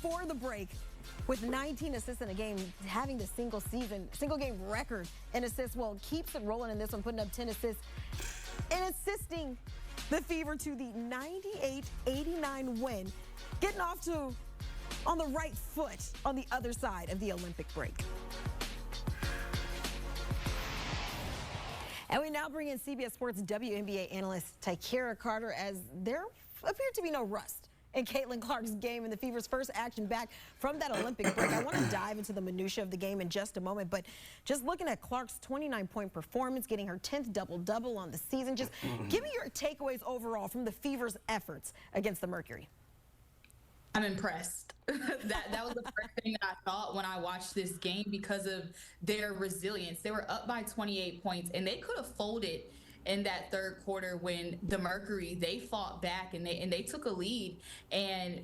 before the break with 19 assists in a game, having the single game record in assists. Well, keeps it rolling in this one, putting up 10 assists and assisting the Fever to the 98-89 win, getting off to on the right foot on the other side of the Olympic break. And we now bring in CBS Sports WNBA analyst Tykera Carter, as there appeared to be no rust in Caitlin Clark's game in the Fever's first action back from that Olympic break. I want to dive into the minutia of the game in just a moment, but just looking at Clark's 29-point performance, getting her 10th double-double on the season, just give me your takeaways overall from the Fever's efforts against the Mercury. I'm impressed. that was the first thing that I thought when I watched this game, because of their resilience. They were up by 28 points, and they could have folded in that third quarter when the Mercury, they fought back and they took a lead, and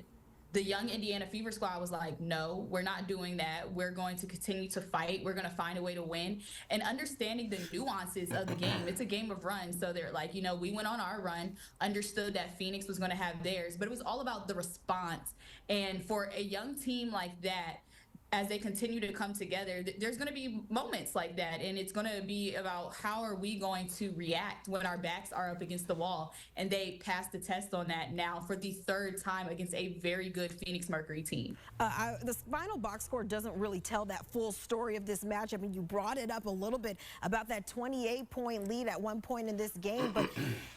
the young Indiana Fever squad was like, no, we're not doing that. We're going to continue to fight. We're going to find a way to win. And understanding the nuances of the game. It's a game of runs. So they're like, you know, we went on our run, understood that Phoenix was going to have theirs, but it was all about the response. And for a young team like that, as they continue to come together, there's going to be moments like that. And it's going to be about how are we going to react when our backs are up against the wall. And they passed the test on that now for the third time against a very good Phoenix Mercury team. The final box score doesn't really tell that full story of this match. I mean, you brought it up a little bit about that 28-point lead at one point in this game, but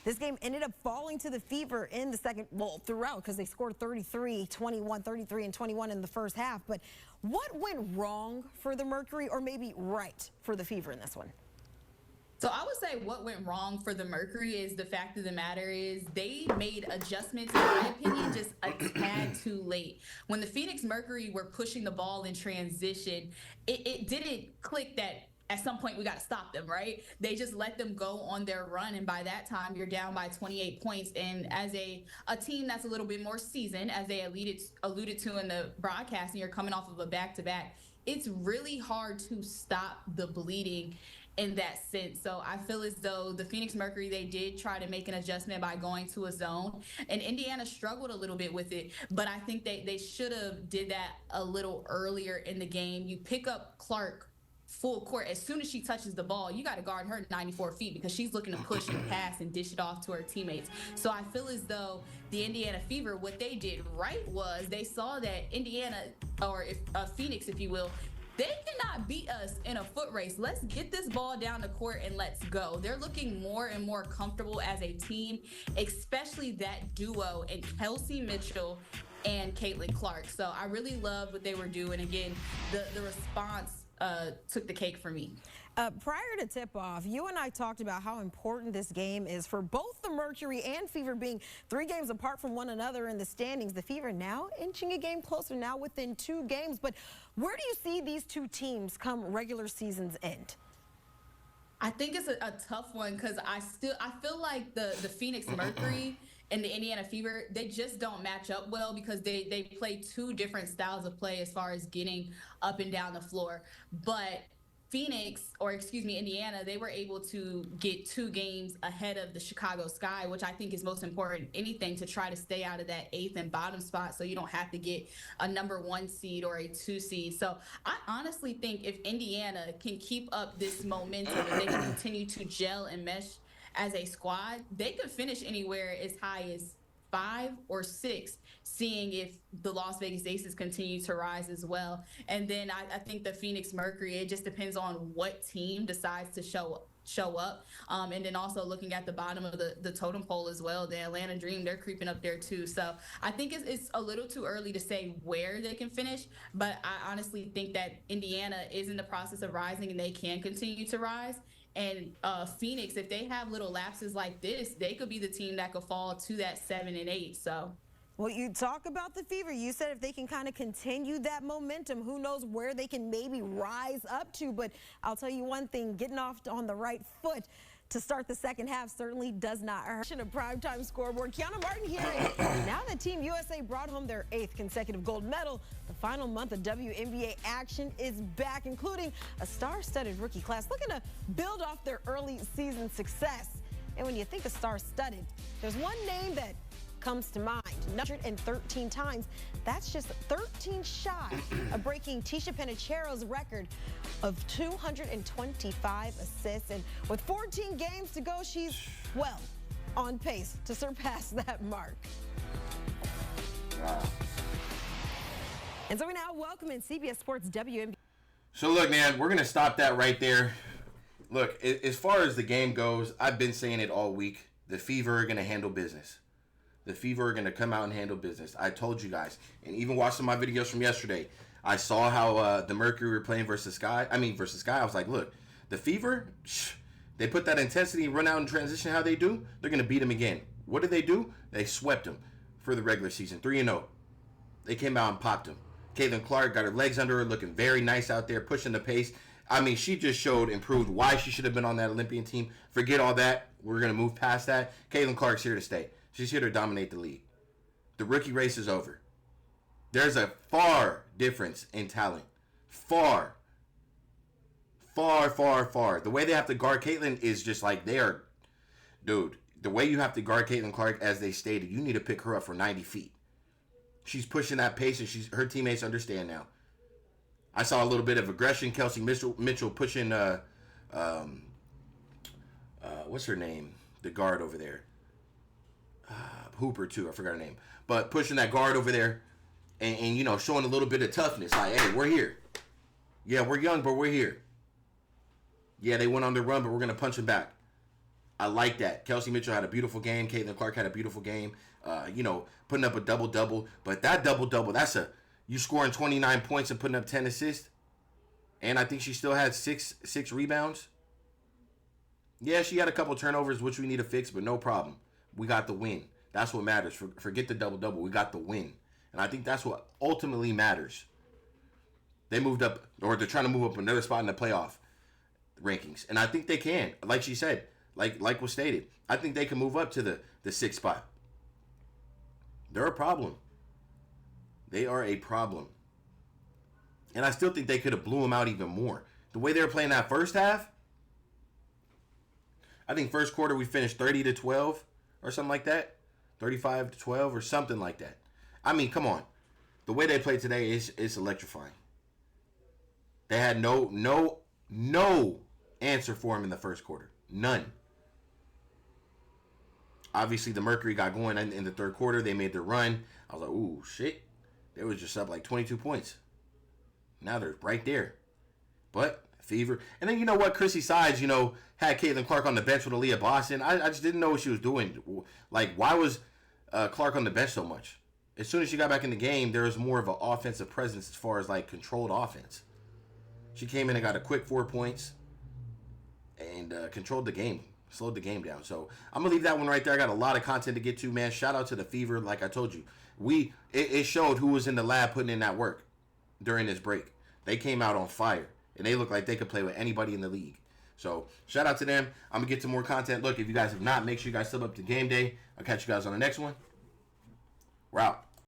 this game ended up falling to the Fever in the second, well, throughout, because they scored 33, 21, 33, and 21 in the first half. But what went wrong for the Mercury, or maybe right for the Fever in this one? So I would say what went wrong for the Mercury is the fact of the matter is they made adjustments, in my opinion, just a tad too late. When the Phoenix Mercury were pushing the ball in transition, it didn't click that at some point we got to stop them, right? They just let them go on their run, and by that time you're down by 28 points. And as a team that's a little bit more seasoned, as they alluded to in the broadcast, and you're coming off of a back-to-back, it's really hard to stop the bleeding in that sense. So I feel as though the Phoenix Mercury, they did try to make an adjustment by going to a zone, and Indiana struggled a little bit with it, but I think they should have did that a little earlier in the game. You pick up Clark full court. As soon as she touches the ball, you got to guard her 94 feet because she's looking to push and pass and dish it off to her teammates. So I feel as though the Indiana Fever, what they did right was they saw that Indiana, or Phoenix, if you will, they cannot beat us in a foot race. Let's get this ball down the court and let's go. They're looking more and more comfortable as a team, especially that duo in Kelsey Mitchell and Caitlin Clark. So I really love what they were doing. Again, the response took the cake for me. Prior to tip-off, you and I talked about how important this game is for both the Mercury and Fever, being 3 games apart from one another in the standings. The Fever now inching a game closer, now within 2 games. But where do you see these 2 teams come regular season's end? I think it's a tough one, because I feel like the Phoenix Mercury and the Indiana Fever, they just don't match up well, because they play 2 different styles of play as far as getting up and down the floor. But Indiana, they were able to get 2 games ahead of the Chicago Sky, which I think is most important, anything to try to stay out of that 8th and bottom spot so you don't have to get a number 1 seed or a 2 seed. So I honestly think if Indiana can keep up this momentum and they can continue to gel and mesh as a squad, they could finish anywhere as high as 5 or 6, seeing if the Las Vegas Aces continue to rise as well. And then I think the Phoenix Mercury, it just depends on what team decides to show up. And then also looking at the bottom of the totem pole as well, the Atlanta Dream, they're creeping up there too. So I think it's a little too early to say where they can finish, but I honestly think that Indiana is in the process of rising and they can continue to rise. And Phoenix, if they have little lapses like this, they could be the team that could fall to that 7 and 8. So, well, you talk about the Fever. You said if they can kind of continue that momentum, who knows where they can maybe rise up to. But I'll tell you one thing, getting off on the right foot to start the second half certainly does not hurt. A primetime scoreboard. Kiana Martin here. And now that Team USA brought home their 8th consecutive gold medal, the final month of WNBA action is back, including a star-studded rookie class looking to build off their early season success. And when you think of star-studded, there's one name that comes to mind. 113 times. That's just 13 shy of breaking Tisha Penicheiro's record of 225 assists. And with 14 games to go, she's, well, on pace to surpass that mark. Wow. And so we now welcome in CBS Sports WNBA. So look, man, we're going to stop that right there. Look, as far as the game goes, I've been saying it all week. The Fever are going to handle business. The Fever are going to come out and handle business. I told you guys. And even watching my videos from yesterday, I saw how the Mercury were playing versus Sky. I was like, look, the Fever, they put that intensity, run out in transition how they do, they're going to beat them again. What did they do? They swept them for the regular season, 3-0. They came out and popped them. Caitlin Clark got her legs under her, looking very nice out there, pushing the pace. I mean, she just proved why she should have been on that Olympian team. Forget all that. We're going to move past that. Caitlin Clark's here to stay. She's here to dominate the league. The rookie race is over. There's a far difference in talent. Far. The way they have to guard Caitlin is just like dude, the way you have to guard Caitlin Clark, as they stated, you need to pick her up for 90 feet. She's pushing that pace, and her teammates understand now. I saw a little bit of aggression. Kelsey Mitchell pushing, what's her name? The guard over there. Hooper, too. I forgot her name. But pushing that guard over there and showing a little bit of toughness. Like, hey, we're here. Yeah, we're young, but we're here. Yeah, they went on the run, but we're going to punch them back. I like that. Kelsey Mitchell had a beautiful game. Caitlin Clark had a beautiful game. Putting up a double-double. But that double-double, you scoring 29 points and putting up 10 assists. And I think she still had six rebounds. Yeah, she had a couple turnovers, which we need to fix, but no problem. We got the win. That's what matters. Forget the double-double. We got the win. And I think that's what ultimately matters. They moved up, or they're trying to move up another spot in the playoff rankings. And I think they can. Like she said, like was stated, I think they can move up to the 6th spot. They're a problem. They are a problem. And I still think they could have blew them out even more. The way they were playing that first half, I think first quarter we finished 30-12 or something like that. 35-12 or something like that. I mean, come on. The way they played today is electrifying. They had no answer for him in the first quarter. None. Obviously, the Mercury got going in the third quarter. They made their run. I was like, ooh, shit. They was just up like 22 points. Now they're right there. But, Fever. And then, you know what? Chrissy Sides, had Caitlin Clark on the bench with Aaliyah Boston. I just didn't know what she was doing. Like, why was Clark on the bench so much? As soon as she got back in the game, there was more of an offensive presence as far as, like, controlled offense. She came in and got a quick 4 points and controlled the game. Slowed the game down. So I'm going to leave that one right there. I got a lot of content to get to, man. Shout out to the Fever. Like I told you, it showed who was in the lab putting in that work during this break. They came out on fire, and they look like they could play with anybody in the league. So shout out to them. I'm going to get to more content. Look, if you guys have not, make sure you guys sub up to game day. I'll catch you guys on the next one. We're out.